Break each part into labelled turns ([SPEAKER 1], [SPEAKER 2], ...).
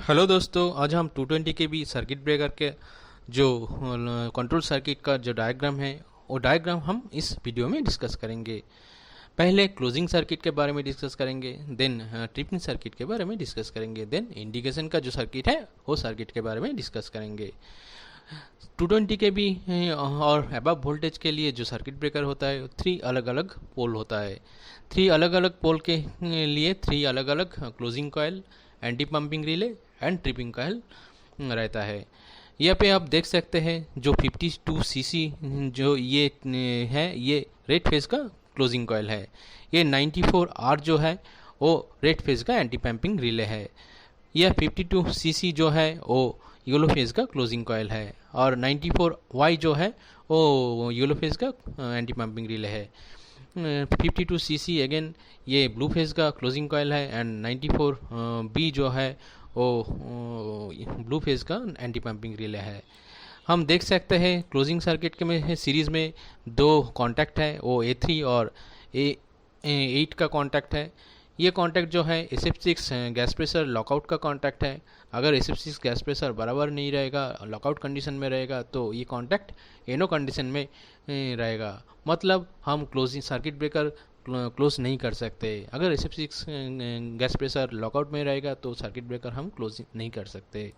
[SPEAKER 1] Hello दोस्तों, आज हम 220 के बी सर्किट ब्रेकर के जो कंट्रोल सर्किट का जो डायग्राम है वो डायग्राम हम इस वीडियो में डिस्कस करेंगे। पहले क्लोजिंग सर्किट के बारे में डिस्कस करेंगे, देन ट्रिपिंग सर्किट के बारे में डिस्कस करेंगे, देन इंडिकेशन का जो सर्किट है वो सर्किट के बारे में डिस्कस करेंगे। 220 के बी और अबव वोल्टेज के लिए जो सर्किट ब्रेकर होता है 3 अलग अलग पोल होता है। 3 अलग अलग पोल के लिए 3 अलग अलग closing coil, anti pumping relay and tripping coil रहता है। यहाँ पे आप देख सकते हैं जो 52 सीसी जो ये है ये रेड फेज का क्लोजिंग कॉइल है। ये 94 आर जो है वो रेड फेज का एंटी पंपिंग रिले है। यह 52 सीसी जो है वो येलो फेज का क्लोजिंग कॉइल है और 94 वाई जो है वो येलो फेज का एंटी पंपिंग रिले है। 52 सीसी अगेन ये ब्लू फेज का क्लोजिंग कॉइल है एंड 94 बी जो है वो ब्लू फेज का एंटी पंपिंग रिले है। हम देख सकते हैं क्लोजिंग सर्किट के में सीरीज़ में 2 कॉन्टैक्ट है, वो A3 और A8 का कॉन्टैक्ट है। ये कॉन्टैक्ट जो है SF6 गैस प्रेशर लॉकआउट का कॉन्टैक्ट है। अगर SF6 गैस प्रेशर बराबर नहीं रहेगा, लॉकआउट कंडीशन में रहेगा, तो ये कॉन्टैक्ट एनो कंडीशन में रहेगा, मतलब हम क्लोजिंग सर्किट ब्रेकर क्लोज नहीं कर सकते। अगर SF6 गैस प्रेशर लॉकआउट में रहेगा तो सर्किट ब्रेकर हम क्लोज नहीं कर सकते।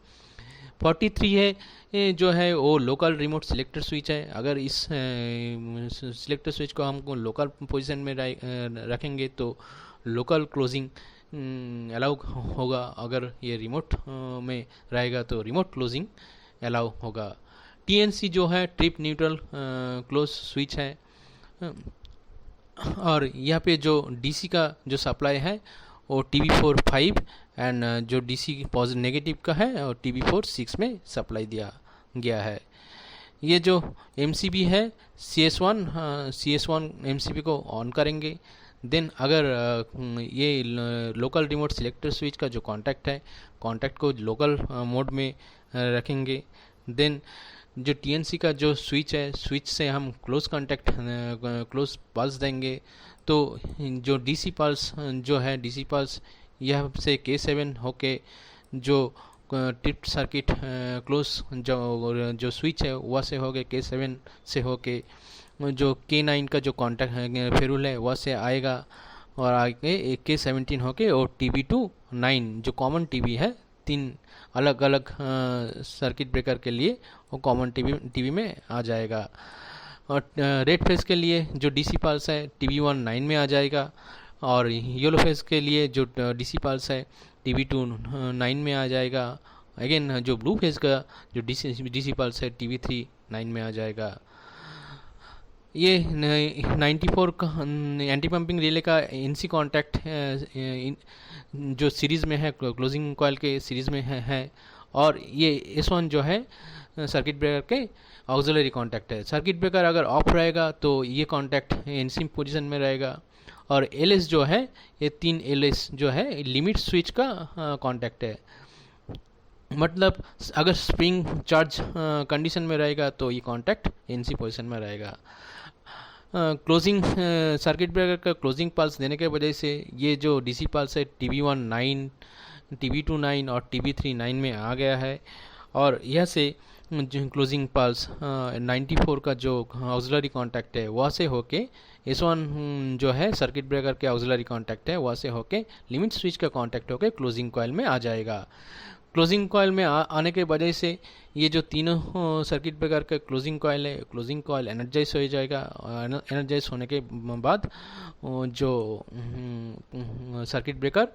[SPEAKER 1] 43 है ये जो है वो लोकल रिमोट सिलेक्टर स्विच है। अगर इस सिलेक्टर स्विच को हम लोकल पोजीशन में रखेंगे तो लोकल क्लोजिंग अलाउ होगा। अगर ये रिमोट में रहेगा तो रिमोट क्लोजिंग अलाउ होगा। TNC जो है ट्रिप न्यूट्रल क्लोज स्विच है। और यहाँ पे जो DC का जो सप्लाई है वो TB4 5 एंड जो DC पॉजिटिव नेगेटिव का है और TB4 6 में सप्लाई दिया गया है। ये जो MCB है CS1 MCB को ऑन करेंगे। देन अगर ये लोकल रिमोट सिलेक्टर स्विच का जो कॉन्टैक्ट है, कॉन्टैक्ट को लोकल मोड में रखेंगे। देन जो TNC का जो स्विच है, स्विच से हम क्लोज पल्स देंगे तो जो DC पल्स जो है DC पल्स यह से K7 होके जो ट्रिप सर्किट क्लोज जो स्विच है वह से होके K7 से होके जो K9 का जो कॉन्टैक्ट फेरुल है वह से आएगा और आगे K17 होके और TB9 जो कॉमन TB है, 3 अलग अलग सर्किट ब्रेकर के लिए वो कॉमन टीवी में आ जाएगा। और रेड फेज के लिए जो DC पल्स है TB1 9 में आ जाएगा और येलो फेज के लिए जो DC पल्स है TB2 9 में आ जाएगा। अगेन जो ब्लू फेज का जो DC पल्स है TB3 9 में आ जाएगा। ये 94 का एंटी पंपिंग रिले का NC कॉन्टैक्ट जो सीरीज़ में है, क्लोजिंग कॉइल के सीरीज़ में है और ये S1 जो है सर्किट ब्रेकर के ऑक्सिलरी कॉन्टैक्ट है। सर्किट ब्रेकर अगर ऑफ रहेगा तो ये कॉन्टैक्ट NC पोजीशन में रहेगा और LS जो है ये 3 LS जो है लिमिट स्विच का कॉन्टैक्ट है, मतलब अगर स्प्रिंग चार्ज कंडीशन में रहेगा तो ये कॉन्टैक्ट NC पोजीशन में रहेगा। क्लोजिंग सर्किट ब्रेकर का क्लोजिंग पल्स देने के वजह से ये जो DC पल्स है TB1 9, TB2 9 और TB3 9 में आ गया है और यह से जो क्लोजिंग पल्स 94 का जो ऑक्सिलरी कॉन्टैक्ट है वह से होके S1 जो है सर्किट ब्रेकर के ऑक्सिलरी कॉन्टैक्ट है वह से होके लिमिट स्विच का कॉन्टैक्ट होके क्लोजिंग कॉइल में आ जाएगा। क्लोजिंग कॉइल में आने के वजह से ये जो तीनों सर्किट ब्रेकर का क्लोजिंग कॉइल है, क्लोजिंग कॉइल एनर्जाइज हो जाएगा। एनर्जाइज होने के बाद जो सर्किट ब्रेकर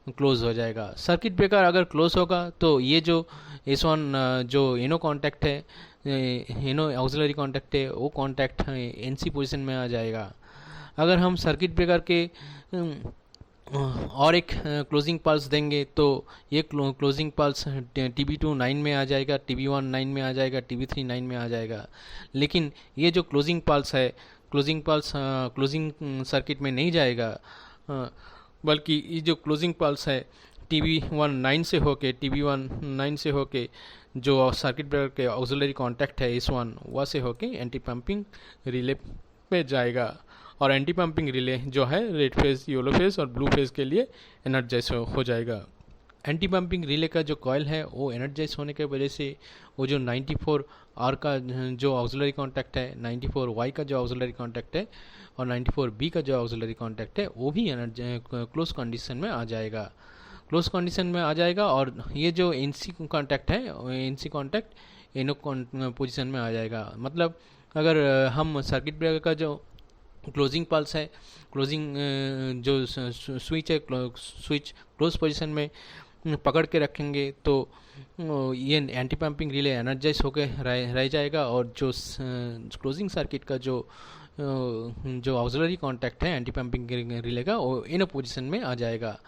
[SPEAKER 1] क्लोज हो जाएगा। सर्किट ब्रेकर अगर क्लोज होगा तो ये जो S1 जो एनो कॉन्टैक्ट है, एनो ऑक्सिलरी कॉन्टैक्ट है, वो कॉन्टैक्ट NC पोजीशन में आ जाएगा। अगर हम सर्किट ब्रेकर के और एक क्लोजिंग पल्स देंगे तो ये क्लोजिंग पल्स TB2 9 में आ जाएगा, TB1 9 में आ जाएगा, TB3 9 में आ जाएगा। लेकिन ये जो क्लोजिंग पल्स है, क्लोजिंग पल्स क्लोजिंग सर्किट में नहीं जाएगा, बल्कि ये जो क्लोजिंग पल्स है TB1 9 से होके TB1 9 से होके जो सर्किट ब्रेकर के ऑक्सिलरी कॉन्टैक्ट है S1 वह से होके एंटी पंपिंग रिले पे जाएगा और एंटी पंपिंग रिले जो है रेड फेज, येलो फेज और ब्लू फेज के लिए एनर्जाइज हो जाएगा। एंटी पंपिंग रिले का जो कॉयल है वो एनर्जाइज होने की वजह से वो जो 94 आर का जो ऑक्सिलरी कॉन्टैक्ट है, 94 वाई का जो ऑक्सिलरी कॉन्टैक्ट है और 94 बी का जो ऑक्सिलरी कॉन्टैक्ट है वो भी क्लोज कंडीशन में आ जाएगा, क्लोज कंडीशन में आ जाएगा। और ये जो एनसी कॉन्टैक्ट है, एनसी कॉन्टैक्ट एनो पोजिशन में आ जाएगा। मतलब अगर हम सर्किट ब्रेकर का जो क्लोजिंग पल्स है, क्लोजिंग जो स्विच है, स्विच क्लोज पोजीशन में पकड़ के रखेंगे तो ये एंटी पंपिंग रिले एनर्जाइज होकर रह जाएगा और जो क्लोजिंग सर्किट का जो ऑक्सिलरी कॉन्टैक्ट है एंटी पंपिंग रिले का वो इन पोजीशन में आ जाएगा।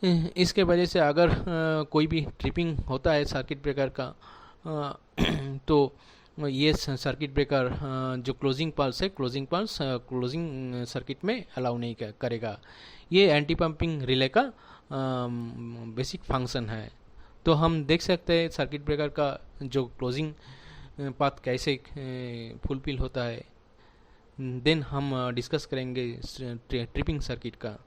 [SPEAKER 1] इसके वजह से अगर कोई भी ट्रिपिंग होता है सर्किट ब्रेकर का तो ये सर्किट ब्रेकर जो क्लोजिंग पल्स है, क्लोजिंग पल्स क्लोजिंग सर्किट में अलाउ नहीं करेगा। ये एंटी पंपिंग रिले का बेसिक फंक्शन है। तो हम देख सकते हैं सर्किट ब्रेकर का जो क्लोजिंग पाथ कैसे फुलफिल होता है। देन हम डिस्कस करेंगे ट्रिपिंग सर्किट का।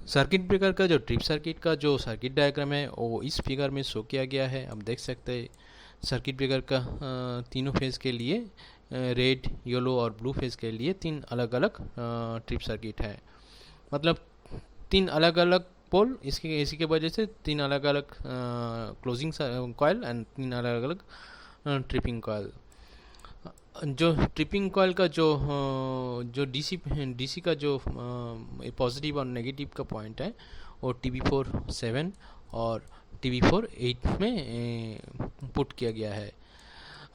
[SPEAKER 1] सर्किट ब्रेकर का जो ट्रिप सर्किट का जो सर्किट डायग्राम है वो इस फिगर में शो किया गया है। आप देख सकते हैं सर्किट ब्रेकर का तीनों फेज़ के लिए रेड, येलो और ब्लू फेज़ के लिए तीन अलग अलग ट्रिप सर्किट है। मतलब तीन अलग अलग पोल, इसी के वजह से तीन अलग अलग क्लोजिंग कॉयल एंड तीन अलग अलग ट्रिपिंग कॉयल। जो ट्रिपिंग कॉयल का जो डीसी का जो पॉजिटिव और नेगेटिव का पॉइंट है वो TB4 7 और TB4 8 में पुट किया गया है।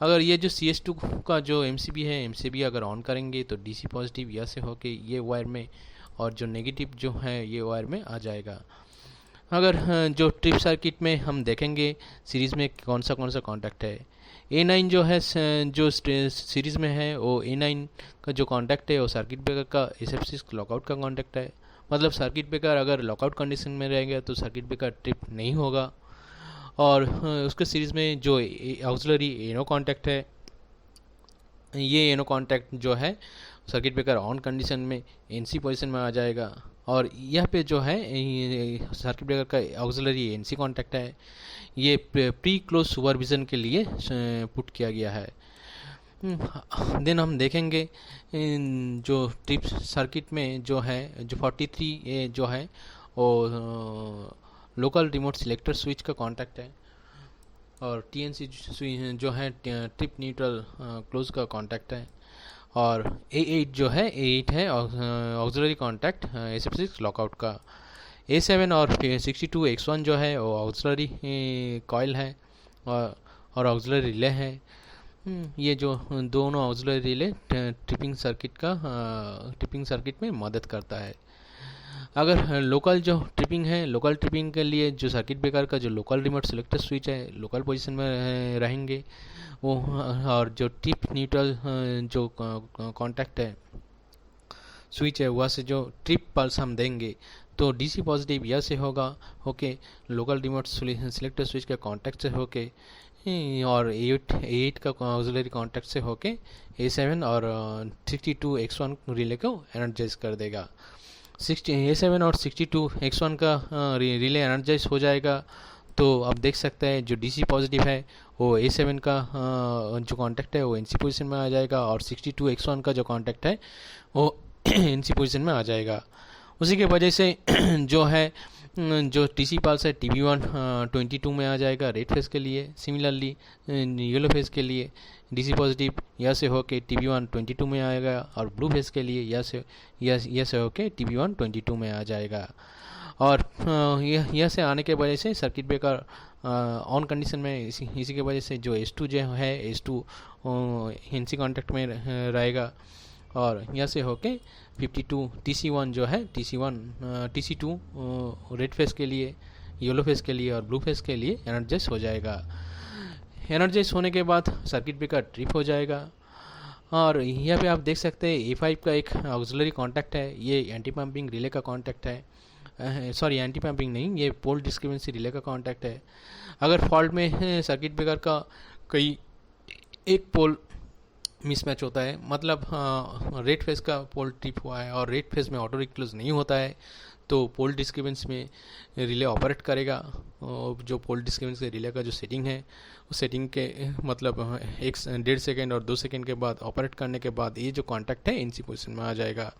[SPEAKER 1] अगर ये जो CS2 का जो MCB है, MCB अगर ऑन करेंगे तो DC पॉजिटिव यहाँ से होके ये वायर में और जो नेगेटिव जो है ये वायर में आ जाएगा। अगर जो ट्रिप सर्किट में हम देखेंगे सीरीज़ में कौन सा कॉन्टैक्ट है, A9 जो है जो सीरीज़ में है वो A9 का जो कॉन्टैक्ट है वो सर्किट ब्रेकर का SF6 लॉकआउट का कॉन्टैक्ट है। मतलब सर्किट ब्रेकर अगर लॉकआउट कंडीशन में रहेगा तो सर्किट ब्रेकर ट्रिप नहीं होगा। और उसके सीरीज़ में जो ऑक्सिलरी एनो कॉन्टैक्ट है, ये एनो कॉन्टैक्ट जो है सर्किट ब्रेकर ऑन कंडीशन में NC पोजीशन में आ जाएगा। और यहाँ पे जो है सर्किट ब्रेकर का ऑक्सिलरी NC कॉन्टैक्ट है, ये प्री क्लोज सुपरविजन के लिए पुट किया गया है। देन हम देखेंगे जो ट्रिप सर्किट में जो है जो 43A जो है वो लोकल रिमोट सिलेक्टर स्विच का कॉन्टैक्ट है और TNC जो है ट्रिप न्यूट्रल क्लोज का कॉन्टैक्ट है। और A8 जो है A8 है ऑक्सिलरी कॉन्टैक्ट SF6 लॉकआउट का। A7 और 62X1 जो है वो ऑक्सिलरी कॉयल है और ऑक्सिलरी रिले है। ये जो दोनों ऑक्सिलरी रिले ट्रिपिंग सर्किट में मदद करता है। अगर लोकल जो ट्रिपिंग है, लोकल ट्रिपिंग के लिए जो सर्किट ब्रेकर का जो लोकल रिमोट सिलेक्टर स्विच है लोकल पोजीशन में रहेंगे वो, और जो ट्रिप न्यूट्रल जो कॉन्टैक्ट है स्विच है वहाँ से जो ट्रिप पल्स हम देंगे तो DC पॉजिटिव यह से होगा होके लोकल रिमोट सिलेक्टर स्विच के कॉन्टैक्ट से होके और A8 का ऑक्सिलरी कॉन्टैक्ट से होके A7 और 62X1 रिले को एनर्जाइज कर देगा। A7 और 62X1 का रिले एनर्जाइज हो जाएगा तो आप देख सकते हैं जो DC पॉजिटिव है वो A7 का जो कॉन्टैक्ट है वो NC पोजीशन में आ जाएगा और 62X1 का जो कॉन्टैक्ट है वो NC पोजीशन में आ जाएगा। उसी के वजह से जो है जो TC पल्स है TB1 22 में आ जाएगा रेड फेस के लिए। सिमिलरली येलो फेस के लिए DC पॉजिटिव यहाँ से होके TB1 22 में आएगा और ब्लू फेस के लिए यहाँ से होके TB1 22 में आ जाएगा। और यह से आने के वजह से सर्किट ब्रेकर ऑन कंडीशन में इसी के वजह से जो S2 जो है S2 NC कॉन्टैक्ट में रहेगा और यहाँ से होके 52 TC1 जो है TC2 रेड फेस के लिए, येलो फेस के लिए और ब्लू फेस के लिए एनर्जाइज हो जाएगा। एनर्जाइज होने के बाद सर्किट ब्रेकर ट्रिप हो जाएगा। और यहाँ पे आप देख सकते हैं A5 का एक ऑक्सिलरी कॉन्टैक्ट है, ये एंटी पंपिंग रिले का कॉन्टैक्ट है। सॉरी एंटी पंपिंग नहीं, ये पोल डिस्क्रिपेंसी रिले का कॉन्टैक्ट है। अगर फॉल्ट में सर्किट ब्रेकर का कई एक पोल मिसमैच होता है, मतलब रेड फेज का पोल ट्रिप हुआ है और रेड फेज में ऑटो रिक्लोज नहीं होता है, तो पोल डिस्टर्बेंस में रिले ऑपरेट करेगा। और जो पोल डिस्टर्बेंस के रिले का जो सेटिंग है, उस सेटिंग के मतलब 1.5 सेकेंड और 2 सेकेंड के बाद ऑपरेट करने के बाद ये जो कॉन्टैक्ट है एनसी पोजीशन में आ जाएगा।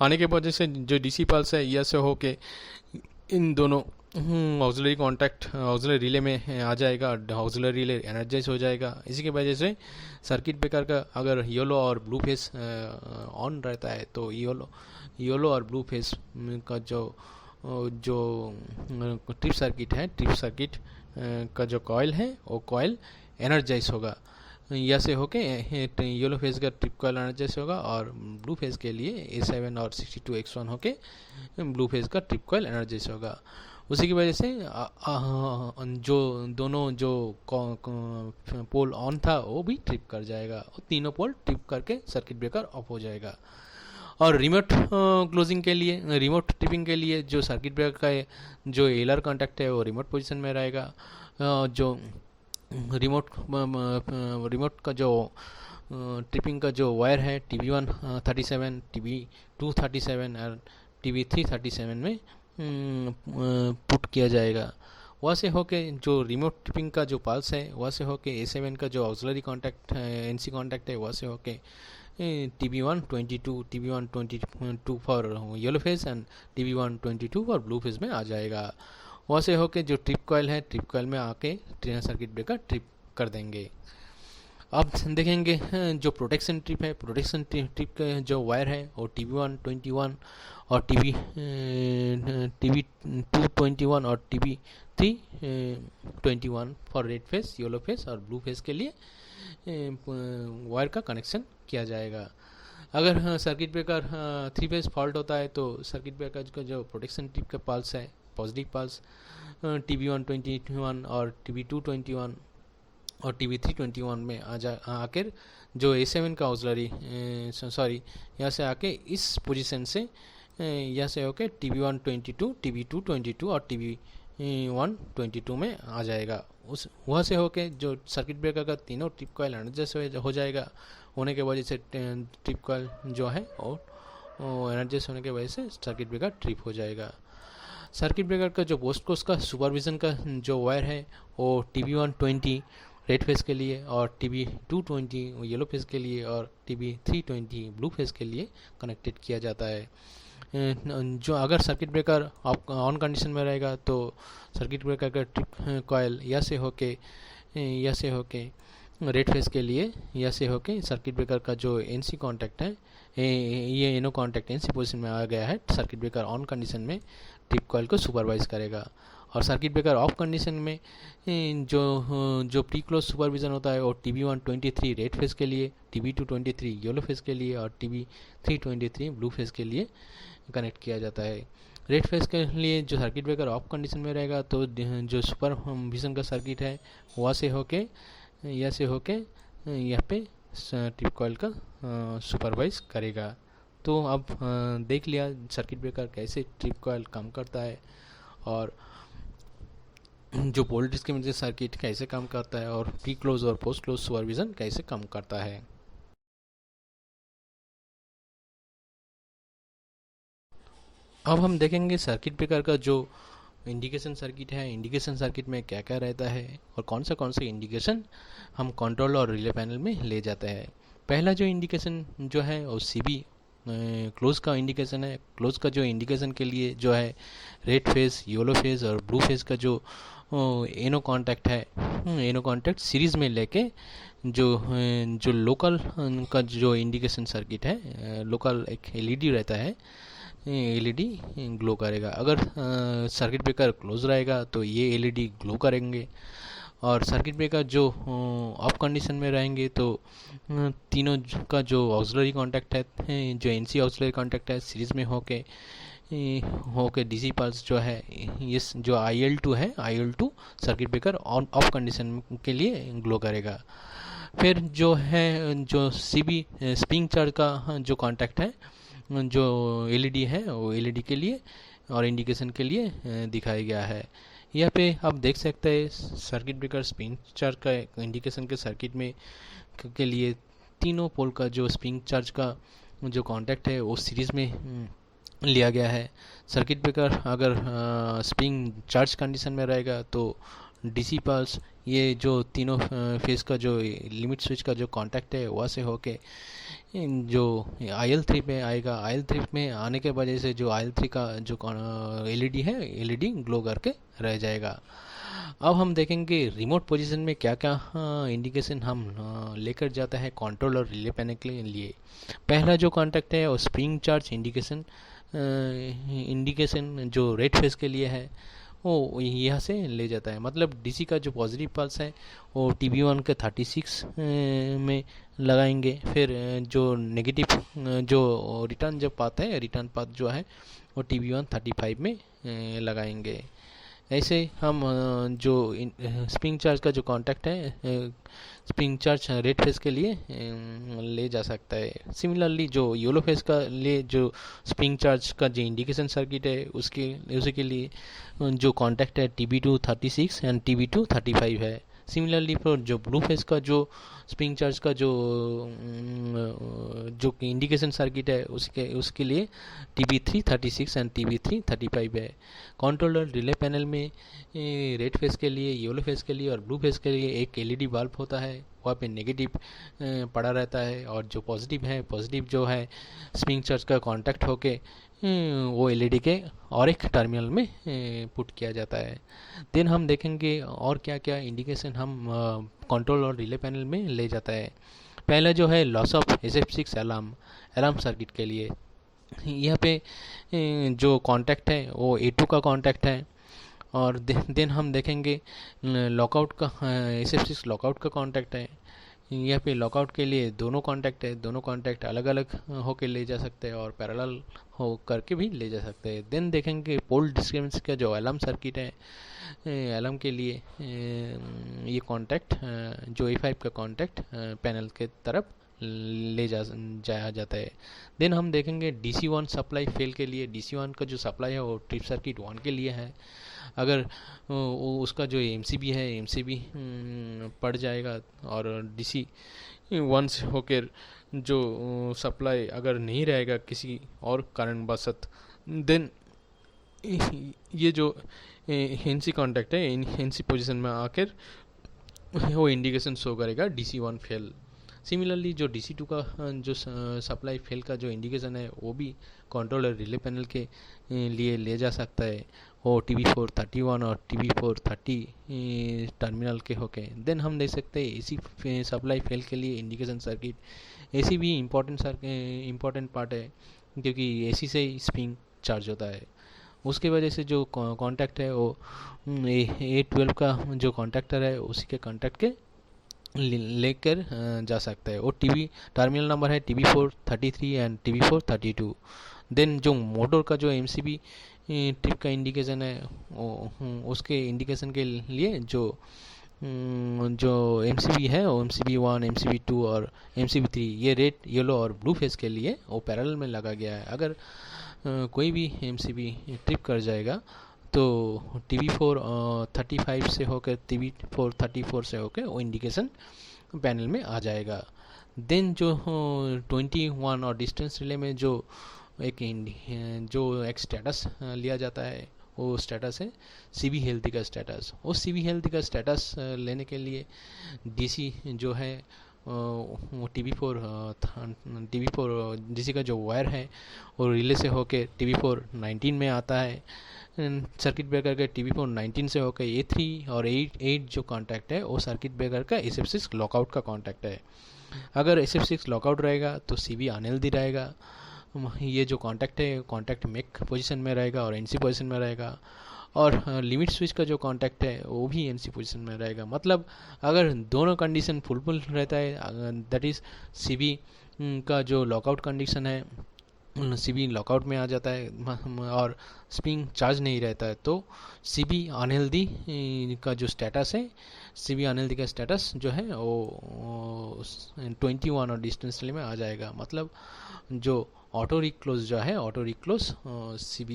[SPEAKER 1] आने के बाद जैसे जो डीसी पल्स है यह से होके इन दोनों ऑक्सिलरी कॉन्टैक्ट ऑक्सिलरी रिले में आ जाएगा, ऑक्सिलरी रिले एनर्जाइज हो जाएगा। इसी की वजह से सर्किट ब्रेकर का अगर येलो और ब्लू फेस ऑन रहता है तो येलो और ब्लू फेस का जो ट्रिप सर्किट है, ट्रिप सर्किट का जो कॉयल है वो कॉयल एनर्जाइज होगा। या से होके येलो फेज का ट्रिप कॉयल एनर्जाइज होगा और ब्लू फेज के लिए A7 और 62X1 होके ब्लू फेज का ट्रिप कॉयल एनर्जाइज होगा। उसी की वजह से जो दोनों जो पोल ऑन था वो भी ट्रिप कर जाएगा, और तीनों पोल ट्रिप करके सर्किट ब्रेकर ऑफ हो जाएगा। और रिमोट क्लोजिंग के लिए, रिमोट ट्रिपिंग के लिए जो सर्किट ब्रेकर का जो एलआर कॉन्टैक्ट है वो रिमोट पोजीशन में रहेगा। जो रिमोट का जो ट्रिपिंग का जो वायर है TB1 37, TB2 37 और TB3 37 में पुट किया जाएगा। वहाँ से होके जो रिमोट ट्रिपिंग का जो पल्स है वहाँ से होके A7 का जो ऑक्सिलरी कॉन्टैक्ट है, NC कॉन्टैक्ट है, वहाँ से होके TB1 22, TB1 22 for yellow phase and TB1 22 for blue phase में आ जाएगा। वहाँ से होके जो ट्रिप कॉयल है, ट्रिप कॉयल में आके ट्रेनर सर्किट ब्रेकर ट्रिप कर देंगे। अब देखेंगे जो प्रोटेक्शन ट्रिप है, प्रोटेक्शन ट्रिप का जो वायर है वो TB1 21 और TB2 21 और TB3 21 for red face, yellow face और ब्लू फेस के लिए वायर का कनेक्शन किया जाएगा। अगर सर्किट ब्रेकर 3 फेज फॉल्ट होता है तो सर्किट ब्रेकर का जो प्रोटेक्शन ट्रिप का पल्स है, पॉजिटिव पल्स TB1 21 और TB2 21 और TB3 21 में आकर जो A7 का ऑक्सिलरी यहाँ से आके इस पोजीशन से यहाँ से होके TB1 22, TB2 22 और TB1 22 में आ जाएगा। उस वहाँ से होके जो सर्किट ब्रेकर का तीनों ट्रिप कॉयल एनर्जाइज हो जाएगा। होने के वजह से ट्रिप कॉयल जो है वो एनर्जाइज होने की वजह से सर्किट ब्रेकर ट्रिप हो जाएगा। सर्किट ब्रेकर का जो पोस्ट कोर्स का सुपरविजन का जो वायर है वो TB1 20 रेड फेज के लिए और TB2 20 येलो फेज के लिए और TB3 20 ब्लू फेज के लिए कनेक्टेड किया जाता है। जो अगर सर्किट ब्रेकर ऑन कंडीशन में रहेगा तो सर्किट ब्रेकर का ट्रिप कॉयल या से होके रेड फेज के लिए या से होके सर्किट ब्रेकर का जो NC कॉन्टैक्ट है, ये एनो कॉन्टैक्ट NC पोजीशन में आ गया है, सर्किट ब्रेकर ऑन कंडीशन में ट्रिप कॉयल को सुपरवाइज करेगा। और सर्किट ब्रेकर ऑफ कंडीशन में जो प्री क्लोज सुपरविजन होता है वो TB1 23 रेड फेज के लिए, TB2 23 येलो फेज के लिए और TB3 23 ब्लू फेज के लिए कनेक्ट किया जाता है। रेड फेज के लिए जो सर्किट ब्रेकर ऑफ कंडीशन में रहेगा तो जो सुपरविजन का सर्किट है वहाँ से होके यहाँ पे ट्रिप कॉयल का सुपरवाइज करेगा। तो अब देख लिया सर्किट ब्रेकर कैसे ट्रिप कॉयल काम करता है और जो पोल डिस्क्रिमिनेशन सर्किट कैसे काम करता है और प्री क्लोज और पोस्ट क्लोज सुपरविजन कैसे काम करता है। अब हम देखेंगे सर्किट ब्रेकर का जो इंडिकेशन सर्किट है, इंडिकेशन सर्किट में क्या क्या रहता है और कौन से इंडिकेशन हम कंट्रोल और रिले पैनल में ले जाते हैं। पहला जो इंडिकेशन जो है वो CB क्लोज का इंडिकेशन है। क्लोज का जो इंडिकेशन के लिए जो है रेड फेज, येलो फेज और ब्लू फेज का जो एनो कॉन्टैक्ट है, एनो कॉन्टैक्ट सीरीज में लेके जो लोकल का जो इंडिकेशन सर्किट है, लोकल एक LED रहता है, LED ग्लो करेगा। अगर सर्किट ब्रेकर क्लोज रहेगा तो ये LED ग्लो करेंगे। और सर्किट ब्रेकर जो ऑफ कंडीशन में रहेंगे तो तीनों का जो ऑक्सिलरी कॉन्टैक्ट है, जो NC ऑक्सिलरी कॉन्टैक्ट है सीरीज में होके DC पल्स जो है, ये जो IL2 है, IL2 circuit breaker on off condition के लिए ग्लो करेगा। फिर जो है जो CB स्प्रिंग चार्ज का जो कॉन्टैक्ट है, जो LED है वो LED के लिए और इंडिकेशन के लिए दिखाया गया है। यहाँ पे आप देख सकते हैं सर्किट ब्रेकर स्प्रिंग चार्ज का इंडिकेशन के सर्किट में के लिए तीनों पोल का जो स्प्रिंग चार्ज का जो कांटेक्ट है वो सीरीज़ में लिया गया है। सर्किट ब्रेकर अगर स्प्रिंग चार्ज कंडीशन में रहेगा तो डीसी पल्स ये जो तीनों फेस का जो लिमिट स्विच का जो कांटेक्ट है वहाँ से होके जो IL3 में आएगा। IL3 में आने के वजह से जो IL3 का जो एलईडी है, एलईडी ग्लो करके रह जाएगा। अब हम देखेंगे रिमोट पोजीशन में क्या क्या इंडिकेशन हम लेकर जाता है कंट्रोल और रिले पैनल के लिए। पहला जो कांटेक्ट है वो स्प्रिंग चार्ज इंडिकेशन जो रेड फेस के लिए है वो यहाँ से ले जाता है। मतलब डीसी का जो पॉजिटिव पल्स है वो TB1 के 36 में लगाएंगे। फिर जो नेगेटिव जो रिटर्न जब पाथ है, रिटर्न पाथ जो है वो TB1 35 में लगाएंगे। ऐसे हम जो स्प्रिंग चार्ज का जो कांटेक्ट है स्प्रिंग चार्ज रेड फेस के लिए ले जा सकता है। सिमिलरली जो येलो फेस का लिए जो स्प्रिंग चार्ज का जो इंडिकेशन सर्किट है उसी के लिए जो कांटेक्ट है TB2 36 एंड TB2 35 है। सिमिलरली फॉर जो ब्लू फेस का जो स्प्रिंग चार्ज का जो इंडिकेशन सर्किट है उसके लिए TB3 36 एंड TB3 35 है। कंट्रोलर रिले पैनल में रेड फेस के लिए, येलो फेस के लिए और ब्लू फेस के लिए एक एलईडी बल्ब होता है, वहाँ पे नेगेटिव पड़ा रहता है और जो पॉजिटिव जो है स्प्रिंग चार्ज का कांटेक्ट होके वो एलईडी के और एक टर्मिनल में पुट किया जाता है। देन हम देखेंगे और क्या क्या इंडिकेशन हम कंट्रोल और रिले पैनल में ले जाता है। पहला जो है loss of SF6 alarm circuit के लिए। यहाँ पे जो कांटेक्ट है वो A2 का कांटेक्ट है। और देन हम देखेंगे लॉकआउट का SF6 लॉकआउट का कांटेक्ट है। यहाँ पे लॉकआउट के लिए दोनों कांटेक्ट अलग अलग होके ले जा सकते हैं और पैरेलल हो करके भी ले जा सकते हैं। देन देखेंगे पोल डिस्क्रिपेंसी का जो अलार्म सर्किट है, अलार्म के लिए ये कांटेक्ट जो A5 का कांटेक्ट पैनल के तरफ ले जाया जाता है। देन हम देखेंगे DC1 सप्लाई फेल के लिए। DC1 का जो सप्लाई है वो ट्रिप सर्किट 1 के लिए है। अगर उसका जो MCB है, MCB पड़ जाएगा और DC1 से होकर जो सप्लाई अगर नहीं रहेगा किसी और कारणवशत, देन ये जो NC कांटेक्ट है NC पोजीशन में आकर वो इंडिकेशन शो करेगा DC1 फेल। सिमिलरली जो DC2 का जो सप्लाई फेल का जो इंडिकेशन है वो भी कंट्रोलर रिले पैनल के लिए ले जा सकता है, वो TB4 31 और TB4 30 टर्मिनल के होके। देन हम देख सकते हैं AC सप्लाई फेल के लिए इंडिकेशन सर्किट। AC भी इम्पोर्टेंट पार्ट है क्योंकि AC से स्प्रिंग चार्ज होता है। उसके वजह से जो कांटेक्ट है वो A12 का जो कांटेक्टर है उसी के कांटेक्ट के लेकर जा सकता है। वो टर्मिनल नंबर है TB4 33 एंड TB4 32। देन जो मोटर का जो MCB ट्रिप का इंडिकेशन है उसके इंडिकेशन के लिए जो MCB है वो MCB1, MCB2 और MCB3 ये रेड, येलो और ब्लू फेस के लिए वो पैरेलल में लगा गया है। अगर कोई भी MCB ट्रिप कर जाएगा तो TB4 35 से होकर TB4 34 से होकर वो इंडिकेशन पैनल में आ जाएगा। देन जो 21 और डिस्टेंस रिले में जो एक स्टेटस लिया जाता है वो स्टेटस है CB हेल्थी का स्टेटस। वो CB हेल्थी का स्टेटस लेने के लिए DC जो है वो TB4 DC का जो वायर है वो रिले से होके TB4 19 में आता है। सर्किट ब्रेकर के TB4 19 से होकर A3 और 8 जो कांटेक्ट है वो सर्किट ब्रेकर का SF6 लॉकआउट का कांटेक्ट है। अगर SF6 लॉकआउट रहेगा तो CB अनहेल्दी रहेगा। ये जो कांटेक्ट है कांटेक्ट मेक पोजीशन में रहेगा और NC पोजीशन में रहेगा। और लिमिट स्विच का जो कांटेक्ट है वो भी NC पोजीशन में रहेगा। मतलब अगर दोनों कंडीशन फुलफिल रहता है दैट इज़ CB का जो लॉकआउट कंडीशन है CB लॉकआउट में आ जाता है और स्प्रिंग चार्ज नहीं रहता है तो CB अनहेल्दी का जो स्टेटस है CB अनहेल्दी का स्टेटस जो है वो 21 और डिस्टेंस रिले में आ जाएगा। मतलब जो ऑटो रिक्लोज जो है ऑटो रिक्लोज CB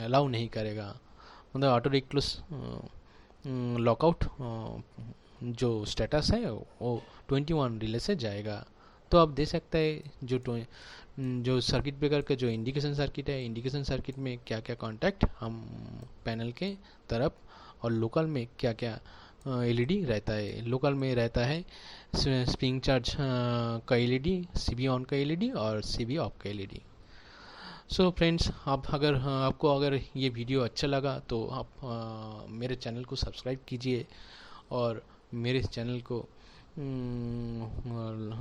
[SPEAKER 1] अलाउ नहीं करेगा। मतलब ऑटो रिक्लोज लॉकआउट जो स्टेटस है वो 21 रिले से जाएगा। तो आप देख सकते हैं जो सर्किट ब्रेकर का जो इंडिकेशन सर्किट है, इंडिकेशन सर्किट में क्या क्या कॉन्टैक्ट हम पैनल के तरफ, और लोकल में क्या क्या एलईडी रहता है। लोकल में रहता है स्प्रिंग चार्ज का एलईडी, सीबी ऑन का एलईडी और सीबी ऑफ का एलईडी। सो फ्रेंड्स, आप आपको अगर ये वीडियो अच्छा लगा तो आप मेरे चैनल को सब्सक्राइब कीजिए, और मेरे चैनल को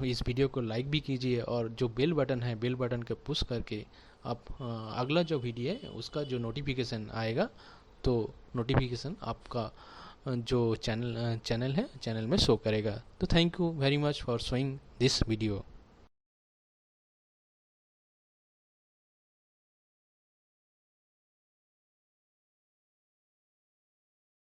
[SPEAKER 1] इस वीडियो को लाइक भी कीजिए, और जो बेल बटन है, बेल बटन को पुश करके आप अगला जो वीडियो है उसका जो नोटिफिकेशन आएगा, तो नोटिफिकेशन आपका जो चैनल है, चैनल में शो करेगा। तो thank you very much for showing this video.